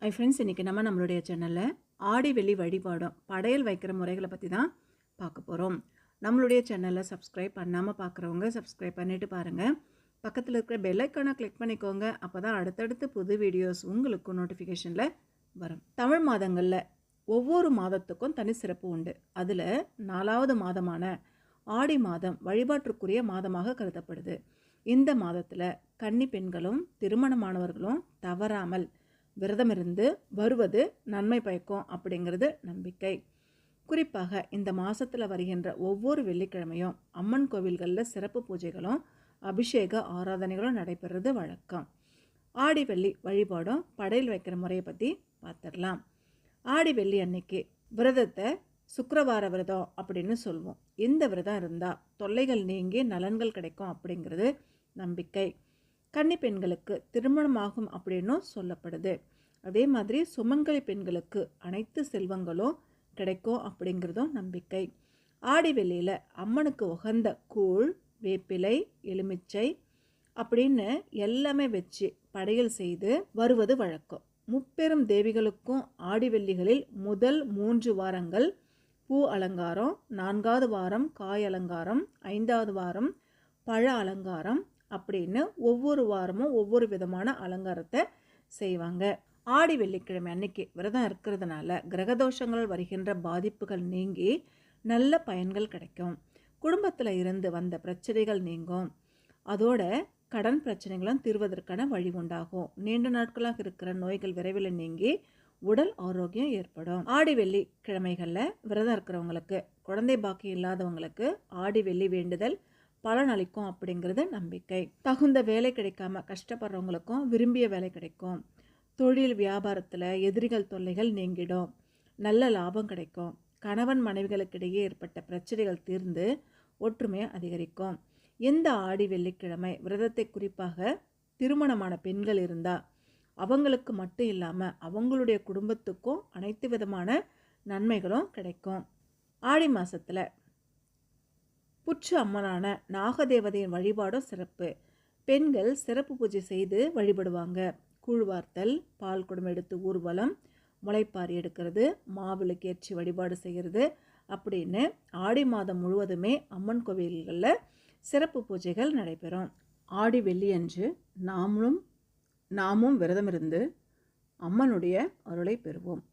Hi friends, இன்றைக்கி நம்மளுடைய சேனலில் ஆடி வெள்ளி வழிபாடும் படையல் வைக்கிற முறைகளை பற்றி தான் பார்க்க போகிறோம். நம்மளுடைய சேனலில் சப்ஸ்கிரைப் பண்ணாமல் பார்க்குறவங்க சப்ஸ்கிரைப் பண்ணிவிட்டு பாருங்கள். பக்கத்தில் இருக்கிற பெல் ஐக்கானை கிளிக் பண்ணிக்கோங்க. அப்போ தான் அடுத்தடுத்து புது வீடியோஸ் உங்களுக்கு நோட்டிஃபிகேஷனில் வரும். தமிழ் மாதங்களில் ஒவ்வொரு மாதத்துக்கும் தனி சிறப்பு உண்டு. அதில் 4வது மாதமான ஆடி மாதம் வழிபாட்டிற்குரிய மாதமாக கருதப்படுது. இந்த மாதத்தில் கன்னி பெண்களும் திருமணமானவர்களும் தவறாமல் விரதமிருந்து வருவது நன்மை பயக்கும் அப்படிங்கிறது நம்பிக்கை. குறிப்பாக இந்த மாதத்தில் வருகின்ற ஒவ்வொரு வெள்ளிக்கிழமையும் அம்மன் கோவில்களில் சிறப்பு பூஜைகளும் அபிஷேக ஆராதனைகளும் நடைபெறுறது வழக்கம். ஆடி வெள்ளி வழிபாடும் படையல் வைக்கிற முறையை பற்றி பார்த்துடலாம். ஆடி வெள்ளி அன்னைக்கு விரதத்தை சுக்கிரவார விரதம் அப்படின்னு சொல்லுவோம். இந்த விரதம் இருந்தால் தொல்லைகள் நீங்கி நலன்கள் கிடைக்கும் அப்படிங்கிறது நம்பிக்கை. கன்னி பெண்களுக்கு திருமணமாகும் அப்படின்னும் சொல்லப்படுது. அதே மாதிரி சுமங்கலி பெண்களுக்கு அனைத்து செல்வங்களும் கிடைக்கும் அப்படிங்கிறதும் நம்பிக்கை. ஆடி வெள்ளியில் அம்மனுக்கு உகந்த கூழ், வேப்பிலை, எலுமிச்சை அப்படின்னு எல்லாமே வச்சு படையல் செய்து வருவது வழக்கம். முப்பெரும் தேவிகளுக்கும் ஆடி வெள்ளிகளில் முதல் 3 வாரங்கள் பூ அலங்காரம், 4வது வாரம் காய் அலங்காரம், 5வது வாரம் பழ அலங்காரம் அப்படின்னு ஒவ்வொரு வாரமும் ஒவ்வொரு விதமான அலங்காரத்தை செய்வாங்க. ஆடி வெள்ளிக்கிழமை அன்னைக்கு விரதம் இருக்கிறதுனால கிரகதோஷங்கள் வருகின்ற பாதிப்புகள் நீங்கி நல்ல பயன்கள் கிடைக்கும். குடும்பத்தில் இருந்து வந்த பிரச்சனைகள் நீங்கும். அதோட கடன் பிரச்சனைகளும் தீர்வதற்கான வழி உண்டாகும். நீண்ட நாட்களாக இருக்கிற நோய்கள் விரைவில் நீங்கி உடல் ஆரோக்கியம் ஏற்படும். ஆடி வெள்ளி கிழமைகளில் விரதம் இருக்கிறவங்களுக்கு, குழந்தை பாக்கியம் இல்லாதவங்களுக்கு ஆடி வெள்ளி வேண்டுதல் பலன் அளிக்கும் அப்படிங்கிறது நம்பிக்கை. தகுந்த வேலை கிடைக்காம கஷ்டப்படுறவங்களுக்கும் விரும்பிய வேலை கிடைக்கும். தொழில் வியாபாரத்தில் எதிரிகள் தொல்லைகள் நீங்கிடும். நல்ல லாபம் கிடைக்கும். கணவன் மனைவிகளுக்கிடையே ஏற்பட்ட பிரச்சனைகள் தீர்ந்து ஒற்றுமை அதிகரிக்கும். இந்த ஆடி வெள்ளிக்கிழமை விரதத்தை குறிப்பாக திருமணமான பெண்கள் இருந்தால் அவங்களுக்கு மட்டும் இல்லாமல் அவங்களுடைய குடும்பத்துக்கும் அனைத்து விதமான நன்மைகளும் கிடைக்கும். ஆடி மாதத்தில் புற்று அம்மனான நாகதேவதையின் வழிபாடும் சிறப்பு. பெண்கள் சிறப்பு பூஜை செய்து வழிபடுவாங்க. கூழ்வார்த்தல், பால் குடம் எடுத்து ஊர்வலம், முளைப்பாரி எடுக்கிறது, மாவிளக்கு ஏற்றி வழிபாடு செய்கிறது அப்படின்னு ஆடி மாதம் முழுவதுமே அம்மன் கோவில்களில் சிறப்பு பூஜைகள் நடைபெறும். ஆடி வெள்ளியன்று நாமும் விரதமிருந்து அம்மனுடைய அருளை பெறுவோம்.